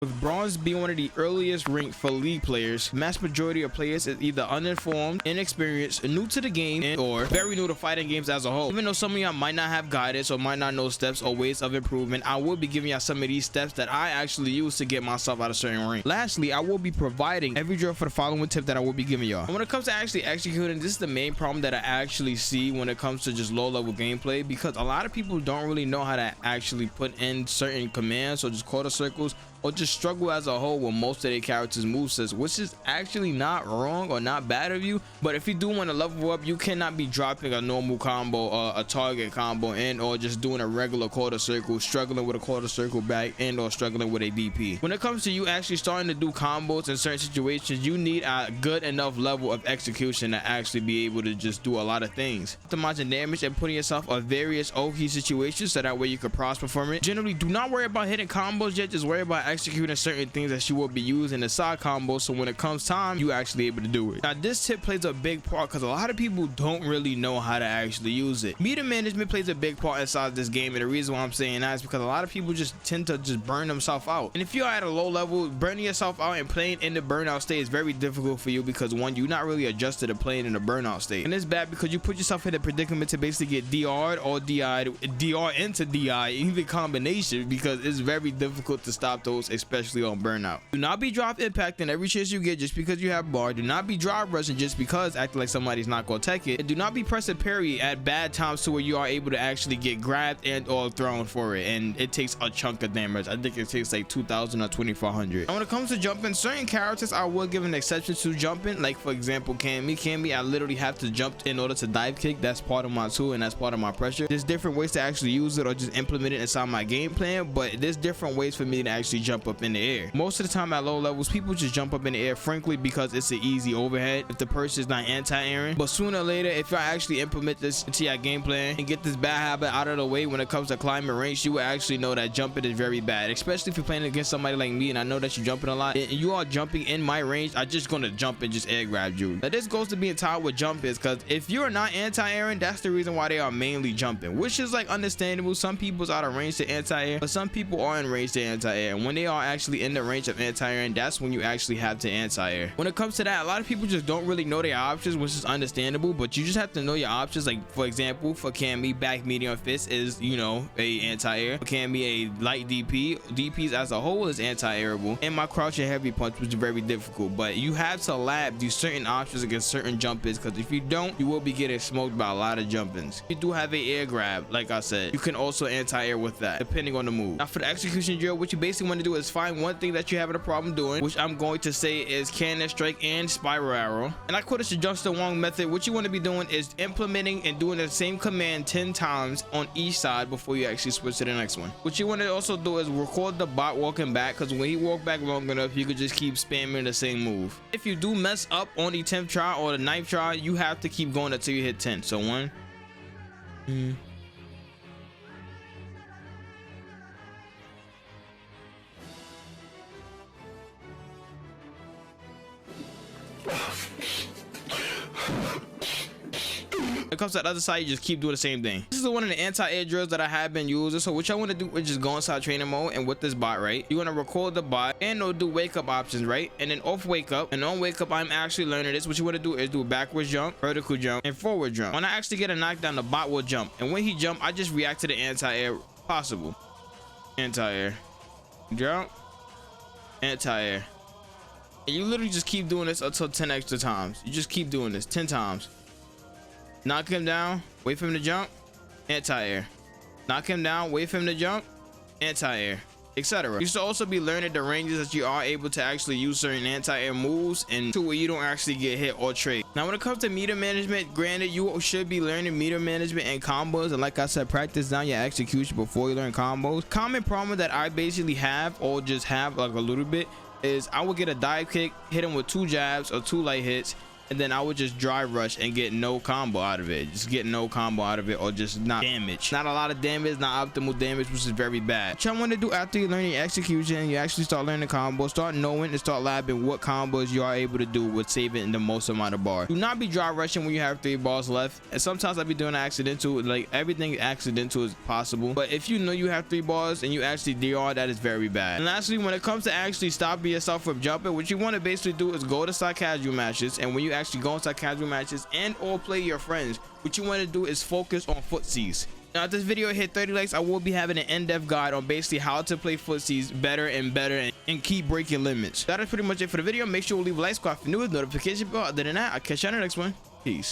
With bronze being one of the earliest ranked for league players, the mass majority of players is either uninformed, inexperienced, new to the game, and or very new to fighting games as a whole. Even though some of y'all might not have guidance or might not know steps or ways of improvement, I will be giving y'all some of these steps that I actually use to get myself out of certain rank. Lastly, I will be providing every drill for the following tip that I will be giving y'all. And when it comes to actually executing, this is the main problem that I actually see when it comes to just low level gameplay, because a lot of people don't really know how to actually put in certain commands or just quarter circles, or just struggle as a whole with most of their characters' movesets, which is actually not wrong or not bad of you. But if you do want to level up, you cannot be dropping a normal combo or a target combo and or just doing a regular quarter circle, struggling with a quarter circle back and or struggling with a DP. When it comes to you actually starting to do combos in certain situations, you need a good enough level of execution to actually be able to just do a lot of things. Optimizing damage and putting yourself on various OP situations so that way you can prosper from it. Generally, do not worry about hitting combos yet, just worry about executing certain things that you will be using the side combos, so when it comes time, you actually able to do it. Now this tip plays a big part because a lot of people don't really know how to actually use it. Meter management plays a big part inside this game, and the reason why I'm saying that is because a lot of people just tend to just burn themselves out. And if you're at a low level, burning yourself out and playing in the burnout state is very difficult for you, because one, you're not really adjusted to playing in the burnout state, and it's bad because you put yourself in a predicament to basically get DR'd or DI'd, DR into DI, either combination, because it's very difficult to stop those, especially on burnout. Do not be drop impacting every chance you get just because you have bar. Do not be drop rushing just because acting like somebody's not gonna tech it, and do not be pressing parry at bad times to where you are able to actually get grabbed and or thrown for it, and it takes a chunk of damage. I think it takes like 2,000 or 2,400. And when it comes to jumping, certain characters I will give an exception to jumping, like for example Cammy. I literally have to jump in order to dive kick. That's part of my tool and that's part of my pressure. There's different ways to actually use it or just implement it inside my game plan, but there's different ways for me to actually jump up in the air. Most of the time at low levels, people just jump up in the air, frankly, because it's an easy overhead if the person is not anti-airing. But sooner or later, if I actually implement this into your game plan and get this bad habit out of the way when it comes to climbing range, you will actually know that jumping is very bad, especially if you're playing against somebody like me and I know that you're jumping a lot and you are jumping in my range. I'm just gonna jump and just air grab you. Now this goes to being tied with jump is because if you're not anti-airing, that's the reason why they are mainly jumping, which is like understandable. Some people's out of range to anti-air, but some people are in range to anti-air, and when they are actually in the range of anti-air, and that's when you actually have to anti-air. When it comes to that, a lot of people just don't really know their options, which is understandable, but you just have to know your options. Like for example, for Cammy, back medium fist is, you know, a anti-air. For Cammy, a light DPs as a whole is anti-airable, and my crouch and heavy punch, which is very difficult. But you have to lab these certain options against certain jumpers, because if you don't, you will be getting smoked by a lot of jumpings. You do have a air grab, like I said, you can also anti-air with that depending on the move. Now for the execution drill, what you basically want to do is find one thing that you having a problem doing, which I'm going to say is cannon strike and spiral arrow. And I call this the Justin Wong method. What you want to be doing is implementing and doing the same command 10 times on each side before you actually switch to the next one. What you want to also do is record the bot walking back, because when he walk back long enough, you could just keep spamming the same move. If you do mess up on the 10th try or the 9th try, you have to keep going until you hit 10. So 1, 2, when it comes to the other side, you just keep doing the same thing. This is one of the anti-air drills that I have been using. So what y'all want to do is just go inside training mode, and with this bot, right, you want to record the bot and do wake up options, right, and then off wake up, and on wake up I'm actually learning this. What you want to do is do a backwards jump, vertical jump, and forward jump. When I actually get a knockdown, the bot will jump, and when he jump, I just react to the anti-air possible. Anti-air, jump, anti-air, and you literally just keep doing this until 10 extra times. You just keep doing this 10 times. Knock him down, wait for him to jump, anti-air. Knock him down, wait for him to jump, anti-air, etc. You should also be learning the ranges that you are able to actually use certain anti-air moves and to where you don't actually get hit or trade. Now when it comes to meter management, granted, you should be learning meter management and combos, and like I said, practice down your execution before you learn combos. Common problem that I basically have, or just have like a little bit, is I will get a dive kick, hit him with 2 jabs or 2 light hits, and then I would just dry rush and get no combo out of it. Just get no combo out of it, or just not damage. Not a lot of damage, not optimal damage, which is very bad. What y'all want to do after you learn your execution, you actually start learning combos, start knowing and start labbing what combos you are able to do with saving the most amount of bar. Do not be dry rushing when you have 3 bars left. And sometimes I be doing accidental, like everything accidental is possible, but if you know you have 3 bars and you actually DR, that is very bad. And lastly, when it comes to actually stopping yourself from jumping, what you want to basically do is go to side casual matches, and when you actually go inside casual matches and or play your friends, what you want to do is focus on footsies. Now if this video hit 30 likes, I will be having an in-depth guide on basically how to play footsies better and better and keep breaking limits. That is pretty much it for the video. Make sure to leave a like, subscribe if you're new, with notification bell. Other than that, I'll catch you on the next one. Peace.